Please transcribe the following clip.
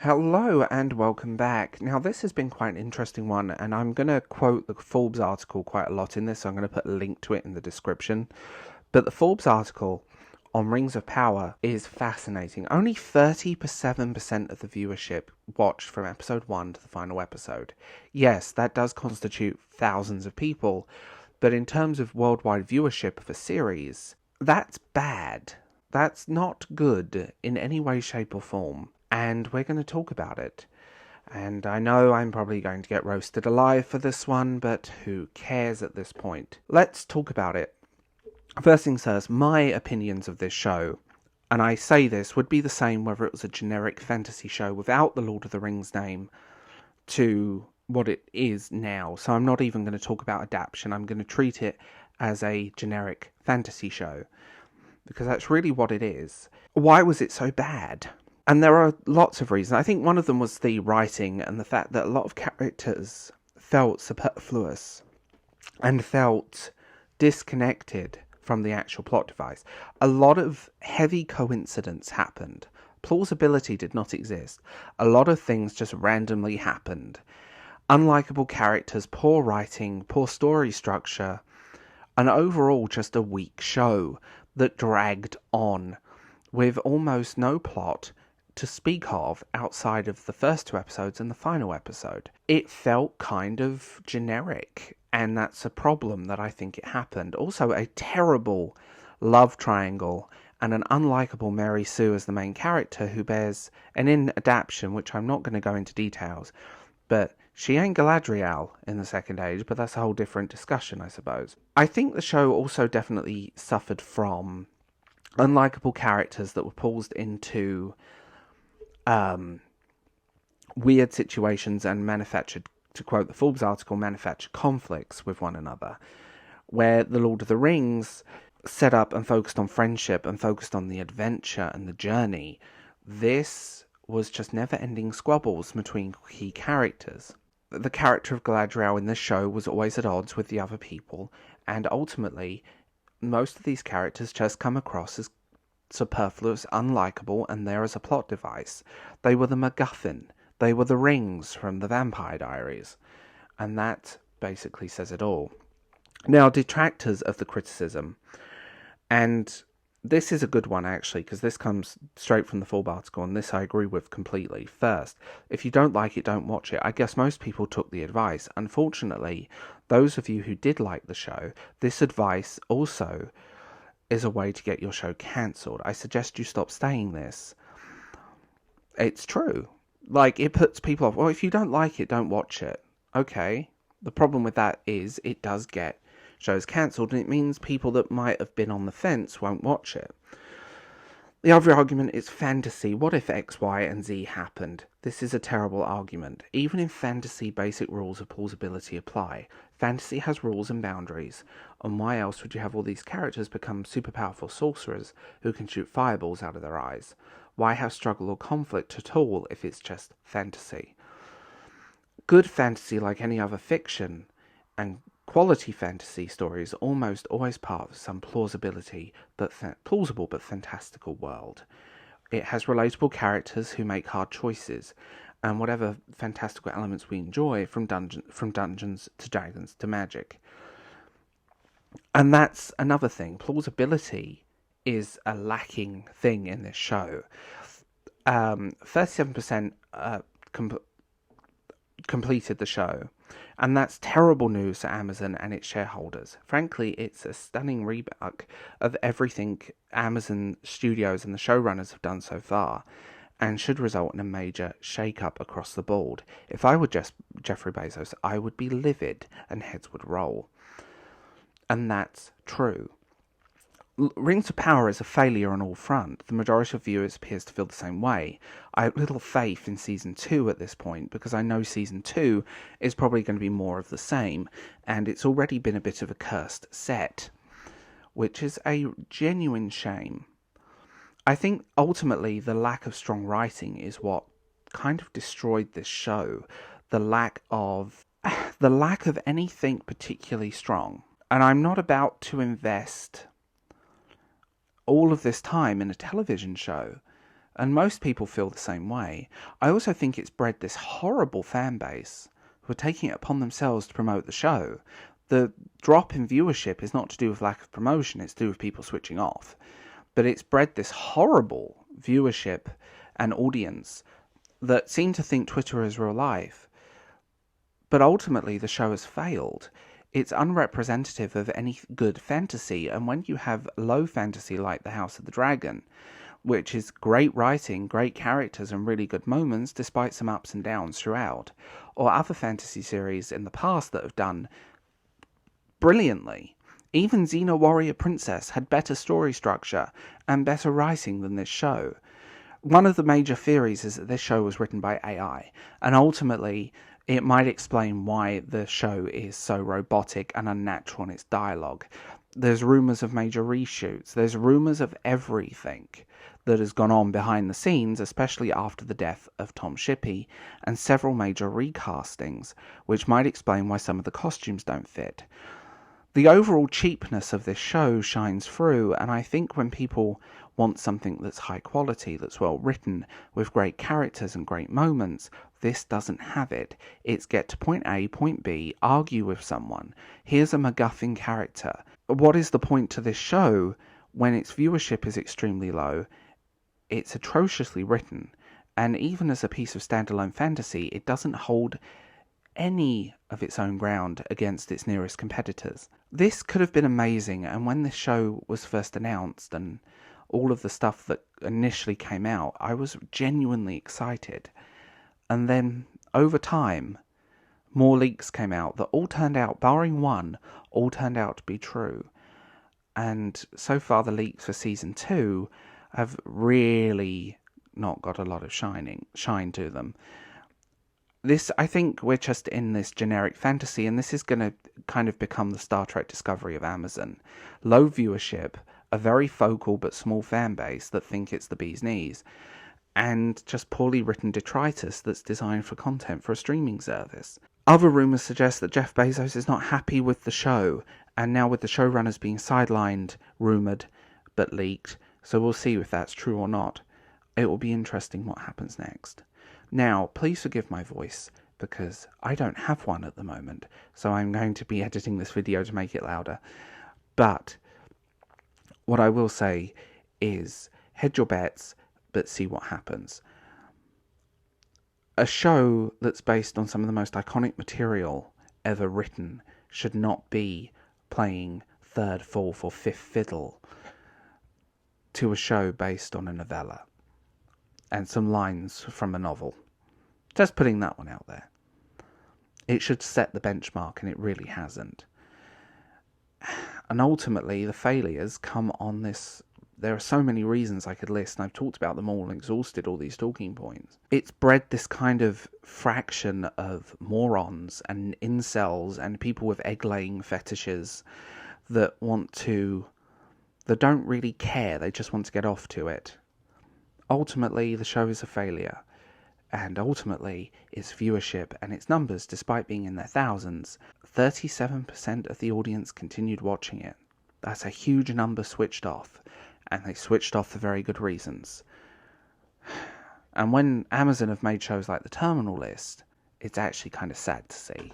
Hello and welcome back. Now this has been quite an interesting one, and I'm going to quote the Forbes article quite a lot in this, so I'm going to put a link to it in the description. But the Forbes article on Rings of Power is fascinating. Only 37% of the viewership watched from episode 1 to the final episode. Yes, that does constitute thousands of people, but in terms of worldwide viewership of a series, that's bad. That's not good in any way, shape or form. And we're going to talk about it. And I know I'm probably going to get roasted alive for this one, but who cares at this point? Let's talk about it. First things first, my opinions of this show, and I say this, would be the same whether it was a generic fantasy show without the Lord of the Rings name to what it is now. So I'm not even going to talk about adaptation. I'm going to treat it as a generic fantasy show, because that's really what it is. Why was it so bad? And there are lots of reasons. I think one of them was the writing and the fact that a lot of characters felt superfluous and felt disconnected from the actual plot device. A lot of heavy coincidence happened. Plausibility did not exist. A lot of things just randomly happened. Unlikable characters, poor writing, poor story structure, and overall just a weak show that dragged on with almost no plot to speak of outside of the first 2 episodes and the final episode. It felt kind of generic, and that's a problem that I think it happened. Also, a terrible love triangle and an unlikable Mary Sue as the main character, who bears an adaptation, which I'm not going to go into details, but she ain't Galadriel in the Second Age, but that's a whole different discussion, I suppose. I think the show also definitely suffered from unlikable characters that were paused into weird situations and manufactured, to quote the Forbes article, manufactured conflicts with one another, where the Lord of the Rings set up and focused on friendship and focused on the adventure and the journey. This was just never-ending squabbles between key characters. The character of Galadriel in this show was always at odds with the other people, and ultimately most of these characters just come across as superfluous, unlikable, and there as a plot device. They were the MacGuffin. They were the rings from the Vampire Diaries. And that basically says it all. Now, detractors of the criticism, and this is a good one actually, because this comes straight from the Forbes article, and this I agree with completely. First, if you don't like it, don't watch it. I guess most people took the advice. Unfortunately, those of you who did like the show, this advice also is a way to get your show cancelled. I suggest you stop saying this. It's true. Like, it puts people off. Well, if you don't like it, don't watch it. Okay. The problem with that is it does get shows cancelled, and it means people that might have been on the fence won't watch it. The other argument is fantasy. What if X, Y, and Z happened? This is a terrible argument. Even in fantasy, basic rules of plausibility apply. Fantasy has rules and boundaries. And why else would you have all these characters become super powerful sorcerers who can shoot fireballs out of their eyes? Why have struggle or conflict at all if it's just fantasy? Good fantasy, like any other fiction, and quality fantasy stories, almost always part of some plausible but fantastical world. It has relatable characters who make hard choices, and whatever fantastical elements we enjoy, from Dungeons to Dragons to magic. And that's another thing. Plausibility is a lacking thing in this show. 37% completed the show, and that's terrible news to Amazon and its shareholders. Frankly, it's a stunning rebuck of everything Amazon Studios and the showrunners have done so far, and should result in a major shake-up across the board. If I were just Jeffrey Bezos, I would be livid and heads would roll. And that's true. Rings of Power is a failure on all fronts. The majority of viewers appears to feel the same way. I have little faith in Season 2 at this point, because I know Season 2 is probably going to be more of the same, and it's already been a bit of a cursed set, which is a genuine shame. I think ultimately the lack of strong writing is what kind of destroyed this show. The lack of anything particularly strong. And I'm not about to invest all of this time in a television show And most people feel the same way. I also think it's bred this horrible fan base who are taking it upon themselves to promote the show. The drop in viewership is not to do with lack of promotion, it's to do with people switching off. But it's bred this horrible viewership and audience that seem to think Twitter is real life. But ultimately, the show has failed. It's unrepresentative of any good fantasy, and when you have low fantasy like The House of the Dragon, which is great writing, great characters, and really good moments, despite some ups and downs throughout, or other fantasy series in the past that have done brilliantly. Even Xena Warrior Princess had better story structure and better writing than this show. One of the major theories is that this show was written by AI, and ultimately it might explain why the show is so robotic and unnatural in its dialogue. There's rumours of major reshoots, there's rumours of everything that has gone on behind the scenes, especially after the death of Tom Shippey, and several major recastings, which might explain why some of the costumes don't fit. The overall cheapness of this show shines through, and I think when people want something that's high quality, that's well written, with great characters and great moments, this doesn't have it. It's get to point A, point B, argue with someone. Here's a MacGuffin character. What is the point to this show when its viewership is extremely low? It's atrociously written, and even as a piece of standalone fantasy, it doesn't hold any of its own ground against its nearest competitors. This could have been amazing, and when this show was first announced and all of the stuff that initially came out, I was genuinely excited. And then, over time, more leaks came out that all turned out, barring one, all turned out to be true. And so far the leaks for Season 2 have really not got a lot of shine to them. This, I think we're just in this generic fantasy, and this is going to kind of become the Star Trek Discovery of Amazon. Low viewership, a very focal but small fan base that think it's the bee's knees, and just poorly written detritus that's designed for content for a streaming service. Other rumours suggest that Jeff Bezos is not happy with the show, and now with the showrunners being sidelined, rumoured, but leaked, so we'll see if that's true or not. It will be interesting what happens next. Now, please forgive my voice, because I don't have one at the moment, so I'm going to be editing this video to make it louder. But what I will say is, hedge your bets, but see what happens. A show that's based on some of the most iconic material ever written should not be playing third, fourth, or fifth fiddle to a show based on a novella and some lines from a novel. Just putting that one out there. It should set the benchmark, and it really hasn't. And ultimately, the failures come on this. There are so many reasons I could list, and I've talked about them all and exhausted all these talking points. It's bred this kind of fraction of morons and incels and people with egg-laying fetishes that don't really care, they just want to get off to it. Ultimately, the show is a failure. And ultimately, its viewership and its numbers, despite being in their thousands, 37% of the audience continued watching it. That's a huge number switched off, and they switched off for very good reasons. And when Amazon have made shows like The Terminal List, it's actually kind of sad to see.